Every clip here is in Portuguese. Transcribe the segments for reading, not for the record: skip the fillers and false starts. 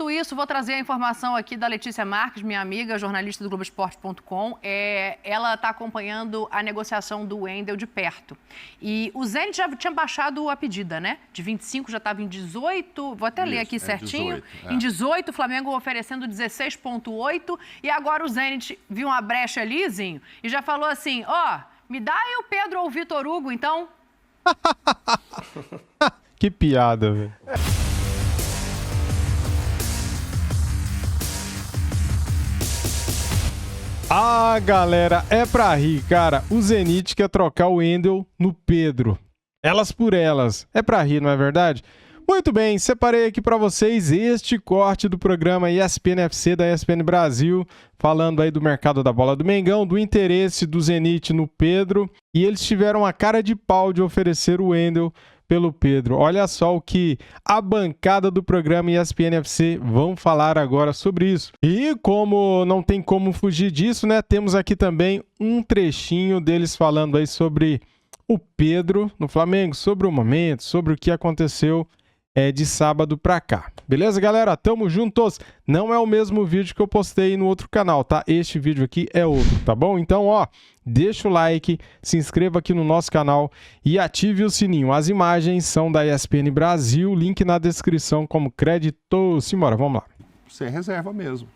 Enquanto isso, vou trazer a informação aqui da Letícia Marques, minha amiga, jornalista do Globoesporte.com. Ela está acompanhando a negociação do Wendel de perto. E o Zenit já tinha baixado a pedida, né? De 25 já estava em 18, vou até ler aqui certinho. 18, Em 18, o Flamengo oferecendo 16,8. E agora o Zenit viu uma brecha ali, Zinho, e já falou assim, me dá aí o Pedro ou o Vitor Hugo, então. Que piada, velho. Ah, galera, é pra rir, cara. O Zenit quer trocar o Wendel no Pedro. Elas por elas. É pra rir, não é verdade? Muito bem, separei aqui pra vocês este corte do programa ESPN FC da ESPN Brasil, falando aí do mercado da bola do Mengão, do interesse do Zenit no Pedro, e eles tiveram a cara de pau de oferecer o Wendel pelo Pedro. Olha só o que a bancada do programa ESPN FC vão falar agora sobre isso. E como não tem como fugir disso, né? Temos aqui também um trechinho deles falando aí sobre o Pedro no Flamengo, sobre o momento, sobre o que aconteceu de sábado pra cá. Beleza, galera? Tamo juntos. Não é o mesmo vídeo que eu postei no outro canal, tá? Este vídeo aqui é outro, tá bom? Então, deixa o like, se inscreva aqui no nosso canal e ative o sininho. As imagens são da ESPN Brasil, link na descrição como crédito. Simbora, vamos lá. Sem reserva mesmo.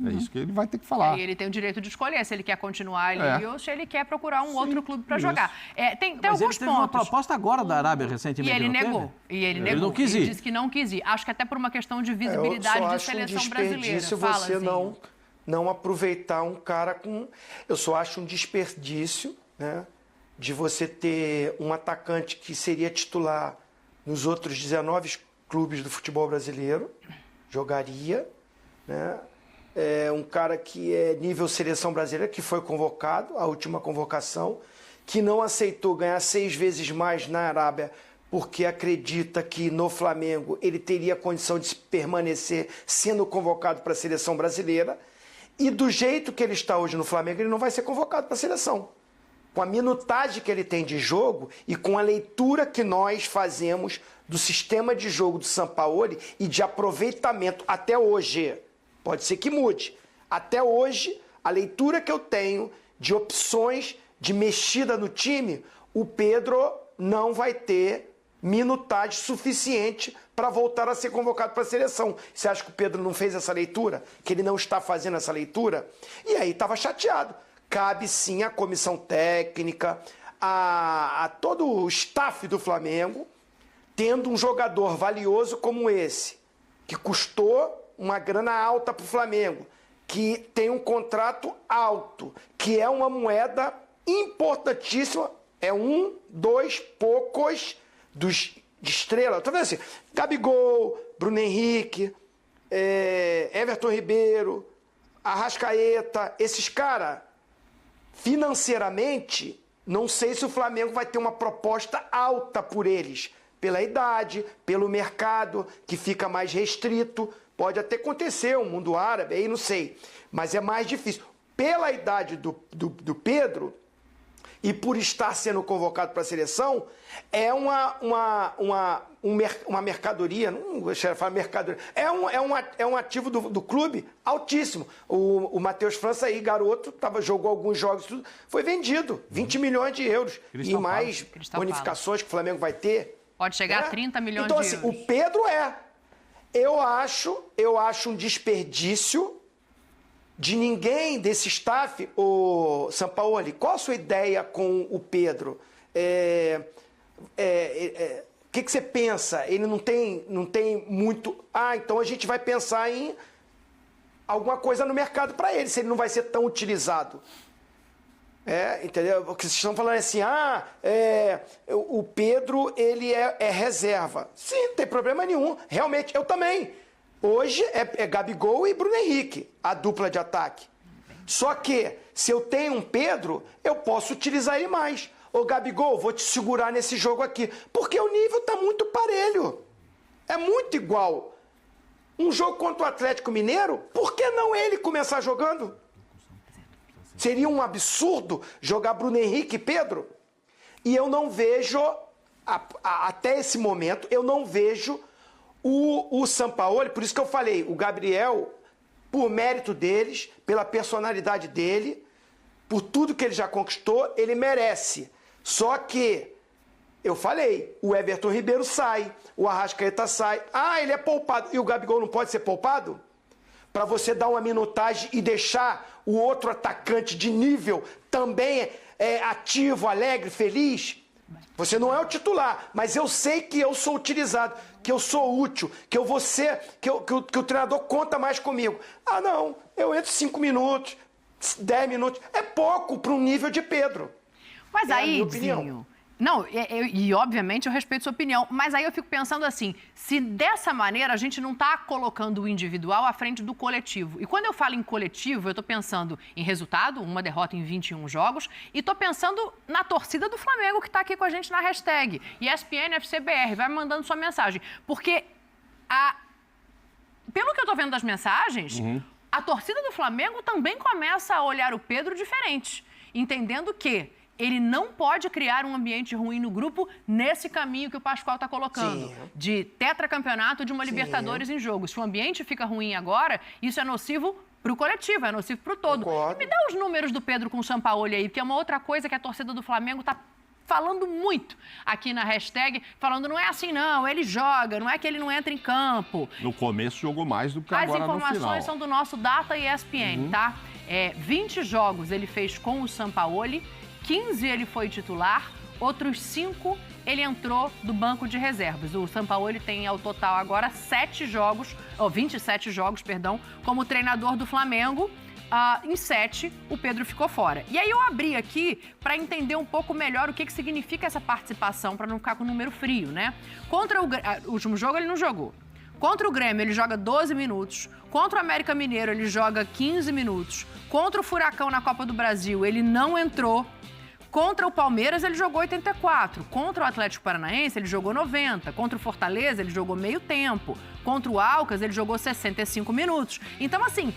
É isso que ele vai ter que falar. E ele tem o direito de escolher se ele quer continuar ali ou se ele quer procurar outro clube para jogar. Tem Mas alguns ele teve pontos. uma proposta agora da Arábia recentemente. E ele negou. Ele não quis ir. Ele disse que não quis ir. Acho que até por uma questão de visibilidade de seleção brasileira. Se você não aproveitar um cara com... Eu só acho um desperdício, né, de você ter um atacante que seria titular nos outros 19 clubes do futebol brasileiro, jogaria, né? Um cara que é nível seleção brasileira, que foi convocado, a última convocação, que não aceitou ganhar 6 vezes mais na Arábia, porque acredita que no Flamengo ele teria condição de permanecer sendo convocado para a seleção brasileira. E do jeito que ele está hoje no Flamengo, ele não vai ser convocado para a seleção. Com a minutagem que ele tem de jogo e com a leitura que nós fazemos do sistema de jogo do Sampaoli e de aproveitamento até hoje... Pode ser que mude. Até hoje, a leitura que eu tenho de opções de mexida no time, o Pedro não vai ter minutagem suficiente para voltar a ser convocado para a seleção. Você acha que o Pedro não fez essa leitura? Que ele não está fazendo essa leitura? E aí estava chateado. Cabe sim à comissão técnica, a todo o staff do Flamengo, tendo um jogador valioso como esse, que custou uma grana alta para o Flamengo, que tem um contrato alto, que é uma moeda importantíssima, é poucos de estrela. Estou vendo assim, Gabigol, Bruno Henrique, Everton Ribeiro, Arrascaeta, esses caras, financeiramente, não sei se o Flamengo vai ter uma proposta alta por eles, pela idade, pelo mercado, que fica mais restrito. Pode até acontecer, o mundo árabe, aí não sei. Mas é mais difícil. Pela idade do Pedro, e por estar sendo convocado para a seleção, é uma mercadoria, não vou falar mercadoria, é um ativo do clube altíssimo. O Matheus França aí, garoto, jogou alguns jogos, tudo, foi vendido, 20 milhões de euros. E mais bonificações que o Flamengo vai ter. Pode chegar a 30 milhões de euros. Então, assim, o Pedro Eu acho um desperdício de ninguém desse staff. O Sampaoli, qual a sua ideia com o Pedro? O que você pensa? Ele não tem muito... então a gente vai pensar em alguma coisa no mercado para ele, se ele não vai ser tão utilizado. Entendeu? Porque vocês estão falando assim, o Pedro, ele é reserva. Sim, não tem problema nenhum. Realmente, eu também. Hoje é Gabigol e Bruno Henrique, a dupla de ataque. Só que, se eu tenho um Pedro, eu posso utilizar ele mais. Ô, Gabigol, vou te segurar nesse jogo aqui. Porque o nível tá muito parelho. É muito igual. Um jogo contra o Atlético Mineiro, por que não ele começar jogando? Seria um absurdo jogar Bruno Henrique e Pedro? E eu não vejo, até esse momento, eu não vejo O Sampaoli, por isso que eu falei, o Gabriel, por mérito deles, pela personalidade dele, por tudo que ele já conquistou, ele merece. Só que, eu falei, o Everton Ribeiro sai, o Arrascaeta sai. Ah, ele é poupado. E o Gabigol não pode ser poupado? Para você dar uma minutagem e deixar o outro atacante de nível também ativo, alegre, feliz? Você não é o titular, mas eu sei que eu sou utilizado, que eu sou útil, que eu vou ser, que o treinador conta mais comigo. Ah, não, eu entro 5 minutos, 10 minutos. É pouco para um nível de Pedro. Mas É a aí, minha opinião. Zinho, não, e obviamente eu respeito sua opinião, mas aí eu fico pensando assim, se dessa maneira a gente não está colocando o individual à frente do coletivo. E quando eu falo em coletivo, eu estou pensando em resultado, uma derrota em 21 jogos, e estou pensando na torcida do Flamengo que está aqui com a gente na hashtag ESPNFCBR, vai mandando sua mensagem. Porque, pelo que eu estou vendo das mensagens, a torcida do Flamengo também começa a olhar o Pedro diferente, entendendo que ele não pode criar um ambiente ruim no grupo nesse caminho que o Pascoal está colocando. Sim. De tetracampeonato, de uma Libertadores em jogo. Se o ambiente fica ruim agora, isso é nocivo para o coletivo, é nocivo para o todo. Concordo. Me dá os números do Pedro com o Sampaoli aí, porque é uma outra coisa que a torcida do Flamengo está falando muito aqui na hashtag, falando não é assim não, ele joga, não é que ele não entra em campo. No começo jogou mais do que As agora no final. informações são do nosso Data ESPN, tá? 20 jogos ele fez com o Sampaoli, 15 ele foi titular, outros 5 ele entrou do banco de reservas. O Sampaoli tem ao total agora 27 jogos, como treinador do Flamengo. Em 7, o Pedro ficou fora. E aí eu abri aqui para entender um pouco melhor o que significa essa participação, para não ficar com o número frio, né? Contra o último jogo ele não jogou. Contra o Grêmio, ele joga 12 minutos. Contra o América Mineiro, ele joga 15 minutos. Contra o Furacão na Copa do Brasil, ele não entrou. Contra o Palmeiras, ele jogou 84. Contra o Atlético Paranaense, ele jogou 90. Contra o Fortaleza, ele jogou meio tempo. Contra o Alcas, ele jogou 65 minutos. Então, assim,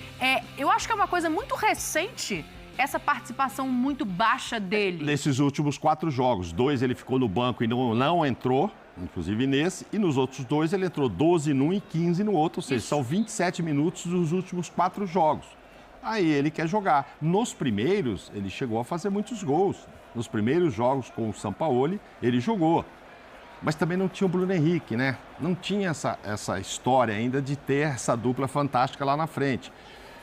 eu acho que é uma coisa muito recente essa participação muito baixa dele. Nesses últimos 4 jogos, 2 ele ficou no banco e não entrou, inclusive nesse, e nos outros 2 ele entrou 12 num e 15 no outro, ou seja, são 27 minutos dos últimos 4 jogos. Aí ele quer jogar. Nos primeiros, ele chegou a fazer muitos gols. Nos primeiros jogos com o Sampaoli, ele jogou. Mas também não tinha o Bruno Henrique, né? Não tinha essa história ainda de ter essa dupla fantástica lá na frente.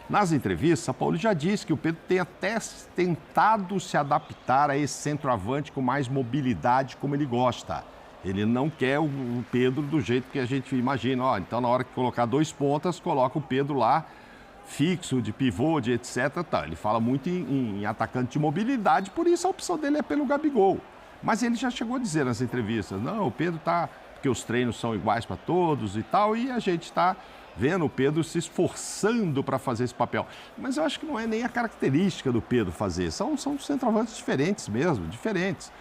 Nas entrevistas, Sampaoli já disse que o Pedro tem até tentado se adaptar a esse centroavante com mais mobilidade, como ele gosta. Ele não quer o Pedro do jeito que a gente imagina. Então, na hora que colocar 2 pontas, coloca o Pedro lá, fixo, de pivô, de etc. Tá. Ele fala muito em atacante de mobilidade, por isso a opção dele é pelo Gabigol. Mas ele já chegou a dizer nas entrevistas, não, o Pedro tá, porque os treinos são iguais para todos e tal, e a gente está vendo o Pedro se esforçando para fazer esse papel. Mas eu acho que não é nem a característica do Pedro fazer, são centroavantes diferentes mesmo, diferentes.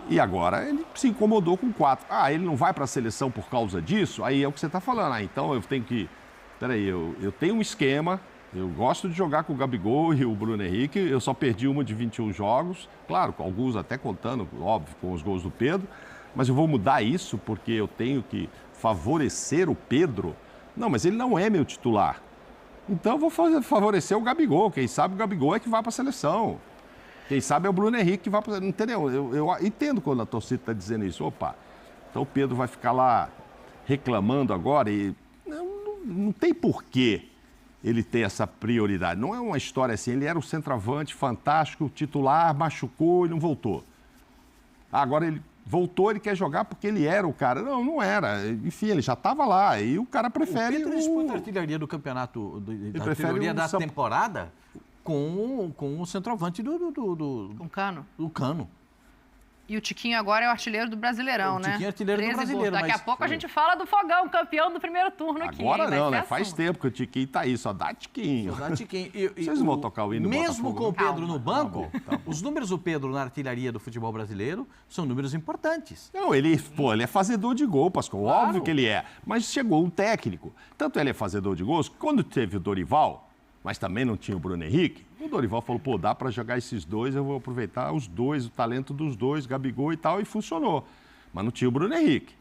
E agora ele se incomodou com 4. Ele não vai para a seleção por causa disso? Aí é o que você está falando. Então eu tenho que... Peraí, eu tenho um esquema, eu gosto de jogar com o Gabigol e o Bruno Henrique, eu só perdi uma de 21 jogos, claro, alguns até contando, óbvio, com os gols do Pedro, mas eu vou mudar isso porque eu tenho que favorecer o Pedro? Não, mas ele não é meu titular. Então eu vou favorecer o Gabigol, quem sabe o Gabigol é que vai para a seleção. Quem sabe é o Bruno Henrique que vai para a seleção. Entendeu? Eu entendo quando a torcida está dizendo isso. Opa, então o Pedro vai ficar lá reclamando agora e... Não tem porquê ele ter essa prioridade. Não é uma história assim, ele era um centroavante fantástico, titular, machucou e não voltou. Agora ele voltou, ele quer jogar porque ele era o cara. Não, não era. Enfim, ele já estava lá e o cara prefere... O Pedro disputa a artilharia do campeonato, da artilharia da temporada com o centroavante Com Cano. do Cano. E o Tiquinho agora é o artilheiro do Brasileirão, né? O Tiquinho é artilheiro do 13 Brasileiro, gols. Daqui a pouco a gente fala do Fogão, campeão do primeiro turno aqui. Agora hein? não, Vai né? ser Faz assunto. tempo que o Tiquinho tá aí, só dá Tiquinho. Vocês não vão tocar o hino do Mesmo Botafogo, com o não? Pedro no banco, os números do Pedro na artilharia do futebol brasileiro são números importantes. Não, ele é fazedor de gol, Pascoal. Claro. Óbvio que ele é. Mas chegou um técnico. Tanto ele é fazedor de gols, que quando teve o Dorival, mas também não tinha o Bruno Henrique, o Dorival falou, dá para jogar esses dois, eu vou aproveitar os dois, o talento dos dois, Gabigol e tal, e funcionou. Mas não tinha o Bruno Henrique.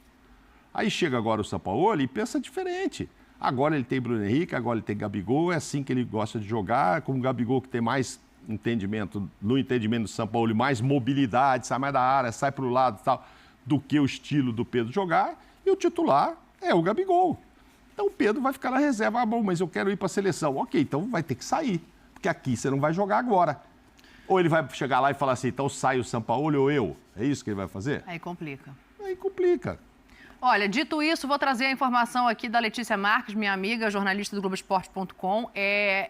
Aí chega agora o Sampaoli e pensa diferente. Agora ele tem Bruno Henrique, agora ele tem Gabigol, é assim que ele gosta de jogar, com o Gabigol que tem mais entendimento, no entendimento do Sampaoli, mais mobilidade, sai mais da área, sai para o lado e tal, do que o estilo do Pedro jogar, e o titular é o Gabigol. Então o Pedro vai ficar na reserva, bom, mas eu quero ir para a seleção. Ok, então vai ter que sair, porque aqui você não vai jogar agora. Ou ele vai chegar lá e falar assim, então sai o Sampaoli ou eu? É isso que ele vai fazer? Aí complica. Aí complica. Olha, dito isso, vou trazer a informação aqui da Letícia Marques, minha amiga, jornalista do Globoesporte.com.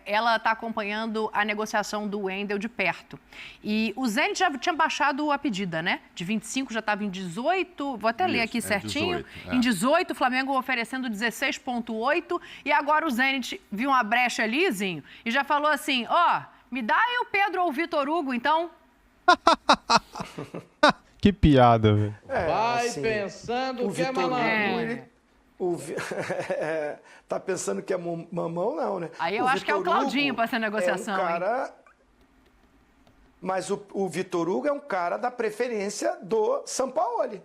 Ela está acompanhando a negociação do Wendel de perto. E o Zenit já tinha baixado a pedida, né? De 25 já estava em 18, vou até ler aqui certinho. 18, Em 18, o Flamengo oferecendo 16,8. E agora o Zenit viu uma brecha ali, Zinho, e já falou assim, me dá aí o Pedro ou o Vitor Hugo, então. Que piada, velho. Vai assim, pensando que é malandro. Tá pensando que é mamão, não, né? Aí eu acho que é o Claudinho para essa negociação. É um cara... Mas o Vitor Hugo é um cara da preferência do Sampaoli.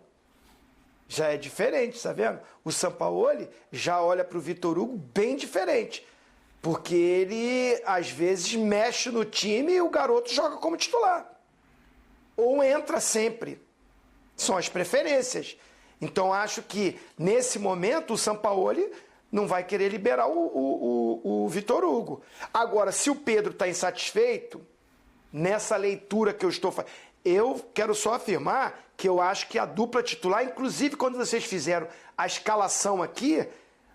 Já é diferente, tá vendo? O Sampaoli já olha para o Vitor Hugo bem diferente. Porque ele, às vezes, mexe no time e o garoto joga como titular. Ou entra sempre. São as preferências. Então, acho que, nesse momento, o Sampaoli não vai querer liberar o Vitor Hugo. Agora, se o Pedro está insatisfeito, nessa leitura que eu estou fazendo, eu quero só afirmar que eu acho que a dupla titular, inclusive quando vocês fizeram a escalação aqui,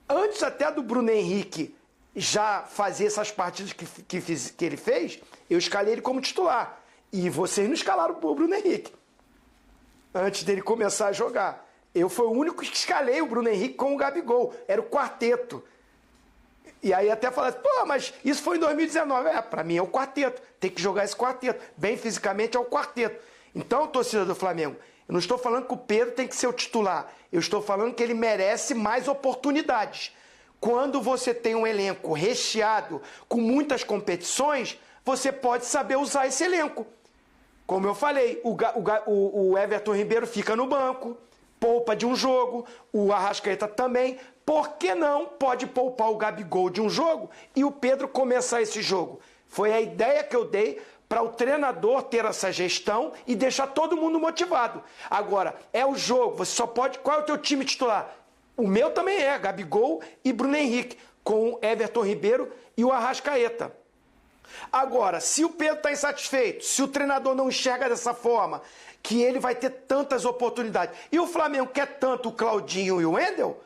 antes até do Bruno Henrique já fazer essas partidas que ele fez, eu escalei ele como titular. E vocês não escalaram o Bruno Henrique antes dele começar a jogar. Eu fui o único que escalei o Bruno Henrique com o Gabigol. Era o quarteto. E aí até falaram, mas isso foi em 2019. Pra mim é o quarteto. Tem que jogar esse quarteto. Bem fisicamente é o quarteto. Então, torcida do Flamengo, eu não estou falando que o Pedro tem que ser o titular. Eu estou falando que ele merece mais oportunidades. Quando você tem um elenco recheado com muitas competições, você pode saber usar esse elenco. Como eu falei, o Everton Ribeiro fica no banco, poupa de um jogo, o Arrascaeta também. Por que não pode poupar o Gabigol de um jogo e o Pedro começar esse jogo? Foi a ideia que eu dei para o treinador ter essa gestão e deixar todo mundo motivado. Agora, é o jogo, você só pode... Qual é o teu time titular? O meu também é, Gabigol e Bruno Henrique, com o Everton Ribeiro e o Arrascaeta. Agora, se o Pedro está insatisfeito, se o treinador não enxerga dessa forma, que ele vai ter tantas oportunidades, e o Flamengo quer tanto o Claudinho e o Wendel,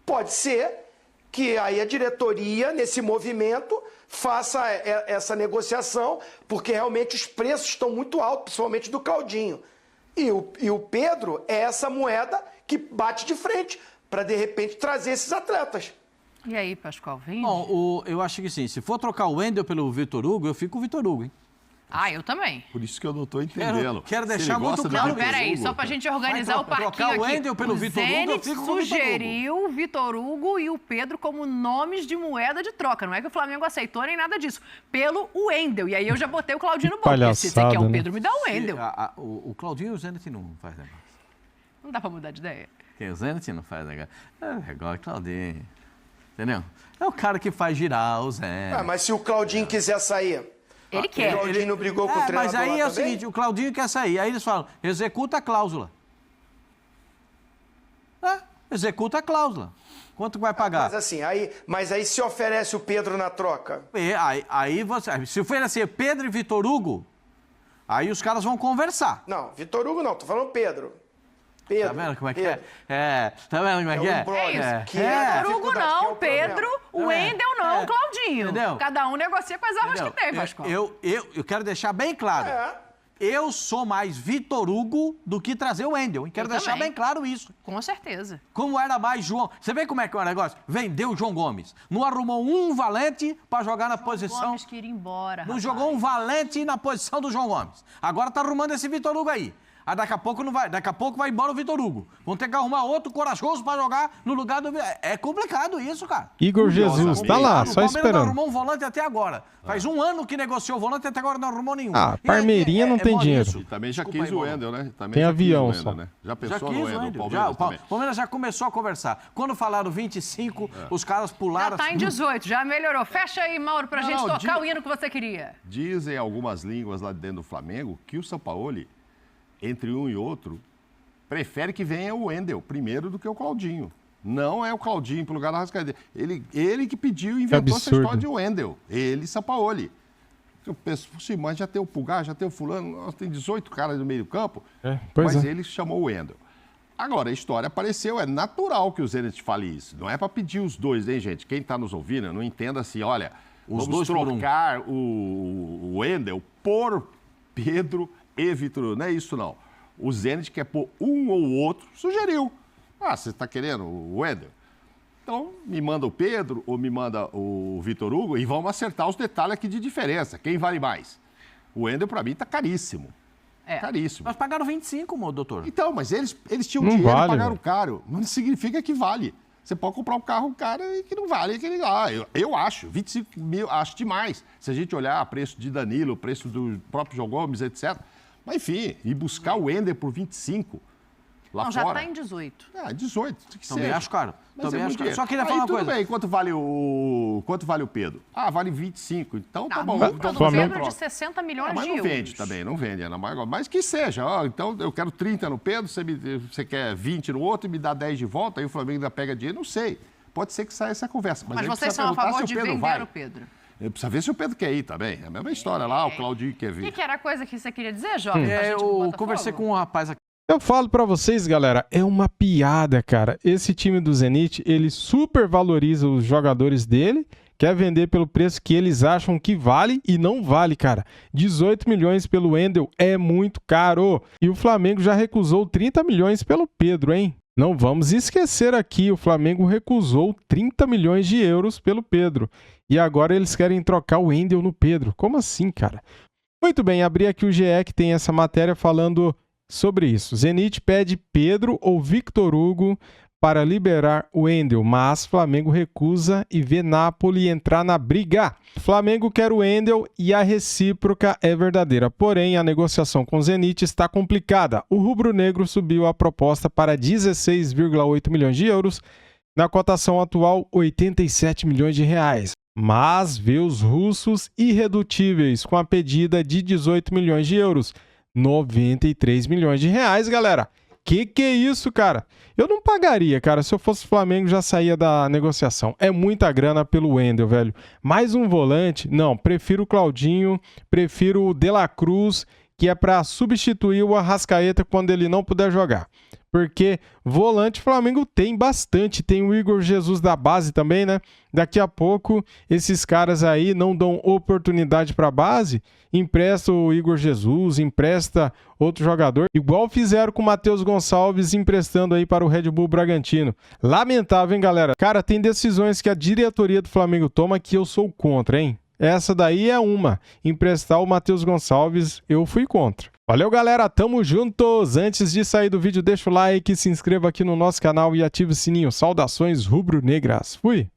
pode ser que aí a diretoria, nesse movimento, faça essa negociação, porque realmente os preços estão muito altos, principalmente do Claudinho. E o Pedro é essa moeda que bate de frente para, de repente, trazer esses atletas. E aí, Pascoal, vem? Bom, eu acho que sim. Se for trocar o Wendel pelo Vitor Hugo, eu fico com o Vitor Hugo, hein? Eu também. Por isso que eu não estou entendendo. Quero deixar muito claro. Não, peraí, só pra gente organizar o parquinho trocar aqui. O Wendel pelo Vitor Hugo, eu fico com o Vitor Hugo. Sugeriu o Vitor Hugo e o Pedro como nomes de moeda de troca. Não é que o Flamengo aceitou nem nada disso. Pelo Wendel. E aí eu já botei o Claudinho no banco. Se você quer o Pedro, me dá o Wendel. O Claudinho e o Zenit não faz negócio. Não dá pra mudar de ideia. O Zenit não faz negócio. É igual o Claudinho. Entendeu? É o cara que faz girar o Zenit. Mas se o Claudinho quiser sair... Ele quer. O Claudinho não brigou com o treinador. Mas aí é o também? seguinte, o Claudinho quer sair. Aí eles falam, executa a cláusula. Executa a cláusula. Quanto vai pagar? Mas aí se oferece o Pedro na troca? Aí você... Se oferecer Pedro e Vitor Hugo, aí os caras vão conversar. Não, Vitor Hugo não, tô falando Pedro. Tá vendo como é que é? Tá vendo como é que é? Vitor Hugo não, Pedro, o Wendel não, o Claudinho. Entendeu? Cada um negocia com as armas que tem, Pascoal. Eu quero deixar bem claro. Eu sou mais Vitor Hugo do que trazer o Wendel. Quero deixar bem claro isso. Com certeza. Como era mais João... Você vê como é que é o negócio? Vendeu o João Gomes. Não arrumou um valente para jogar na posição... João Gomes queria ir embora, Não jogou um valente na posição do João Gomes. Agora tá arrumando esse Vitor Hugo aí. Aí daqui a pouco não vai. Daqui a pouco vai embora o Vitor Hugo. Vão ter que arrumar outro corajoso pra jogar no lugar do... É complicado isso, cara. Igor Jesus, tá lá, só O Palmeiras não esperando. arrumou um volante até agora. Faz um ano que negociou o volante e até agora não arrumou nenhum. Ah, Parmeirinha não tem mole dinheiro. isso. E também já Desculpa quis aí, o Bola. Wendel, né? Também Tem já avião quis o Wendel, só. né? Já Já pensou quis no o Wendel, Wendel. o Já, Palmeiras também. o Palmeiras já começou a conversar. Quando falaram 25, os caras pularam... Já tá em 18, já melhorou. Fecha aí, Mauro, pra gente não, tocar o hino que você queria. Dizem algumas línguas lá dentro do Flamengo que o Sampaoli, entre um e outro, prefere que venha o Wendel primeiro do que o Claudinho. Não é o Claudinho pro lugar da Arrascaeta. Ele que pediu e inventou essa absurdo. história de Wendel. Ele, Sampaoli. Eu penso, mas já tem o Pulgar, já tem o fulano, nós tem 18 caras no meio do campo. Pois Mas é. ele chamou o Wendel. Agora, a história apareceu, é natural que o Zenit fale isso. Não é para pedir os dois, hein, gente? Quem está nos ouvindo, não entenda assim, olha, Os vamos dois por um. trocar o Wendel por Pedro e Vitor. Não é isso, não. O Zenit quer pôr um ou outro, sugeriu. Ah, você está querendo o Wendel? Então, me manda o Pedro ou me manda o Vitor Hugo e vamos acertar os detalhes aqui de diferença. Quem vale mais? O Wendel, para mim, está caríssimo. É. Caríssimo. Nós pagaram 25, meu doutor. Então, mas eles tinham Não dinheiro e vale, pagaram velho. caro. Não significa que vale. Você pode comprar um carro caro e que não vale. Que, eu acho. 25 mil, acho demais. Se a gente olhar o preço de Danilo, o preço do próprio João Gomes, etc. Mas, enfim, e buscar o Wender por 25 lá Não, fora. já tá em 18. 18. Que Também seja. acho caro. Mas Também é acho muito caro. Só dinheiro. queria Aí, falar uma tudo coisa. bem. Quanto vale o Pedro? Ah, vale 25. Então tá bom. Não, Então, no Flamengo- Pedro de 60 milhões mas de não euros. vende também, não vende, Ana Maria. Mas que seja. Ó, então eu quero 30 no Pedro, você quer 20 no outro e me dá 10 de volta, aí o Flamengo ainda pega dinheiro, não sei. Pode ser que saia essa conversa. Mas aí vocês precisa são a perguntar favor se de o Pedro vender vai. o Pedro. Precisa ver se o Pedro quer ir também. É a mesma história lá, o Claudinho quer O vir. que era a coisa que você queria dizer, Jovem? pra gente pro Eu Botafogo? conversei com um rapaz aqui. Eu falo pra vocês, galera, é uma piada, cara. Esse time do Zenit, ele super valoriza os jogadores dele, quer vender pelo preço que eles acham que vale e não vale, cara. 18 milhões pelo Wendel é muito caro. E o Flamengo já recusou 30 milhões pelo Pedro, hein? Não vamos esquecer aqui, o Flamengo recusou 30 milhões de euros pelo Pedro. E agora eles querem trocar o Wendel no Pedro. Como assim, cara? Muito bem, abri aqui o GE que tem essa matéria falando sobre isso. Zenit pede Pedro ou Victor Hugo para liberar o Wendel, mas Flamengo recusa e vê Napoli entrar na briga. Flamengo quer o Wendel e a recíproca é verdadeira. Porém, a negociação com o Zenit está complicada. O rubro-negro subiu a proposta para 16,8 milhões de euros, na cotação atual 87 milhões de reais. Mas vê os russos irredutíveis com a pedida de 18 milhões de euros. 93 milhões de reais, galera. Que é isso, cara? Eu não pagaria, cara. Se eu fosse Flamengo, já saía da negociação. É muita grana pelo Wendel, velho. Mais um volante? Não, prefiro o Claudinho, prefiro o De La Cruz, que é para substituir o Arrascaeta quando ele não puder jogar. Porque volante Flamengo tem bastante. Tem o Igor Jesus da base também, né? Daqui a pouco, esses caras aí não dão oportunidade para a base, empresta o Igor Jesus, empresta outro jogador, igual fizeram com o Matheus Gonçalves emprestando aí para o Red Bull Bragantino. Lamentável, hein, galera? Cara, tem decisões que a diretoria do Flamengo toma que eu sou contra, hein? Essa daí é uma. Emprestar o Matheus Gonçalves, eu fui contra. Valeu, galera. Tamo juntos. Antes de sair do vídeo, deixa o like, se inscreva aqui no nosso canal e ative o sininho. Saudações rubro-negras. Fui!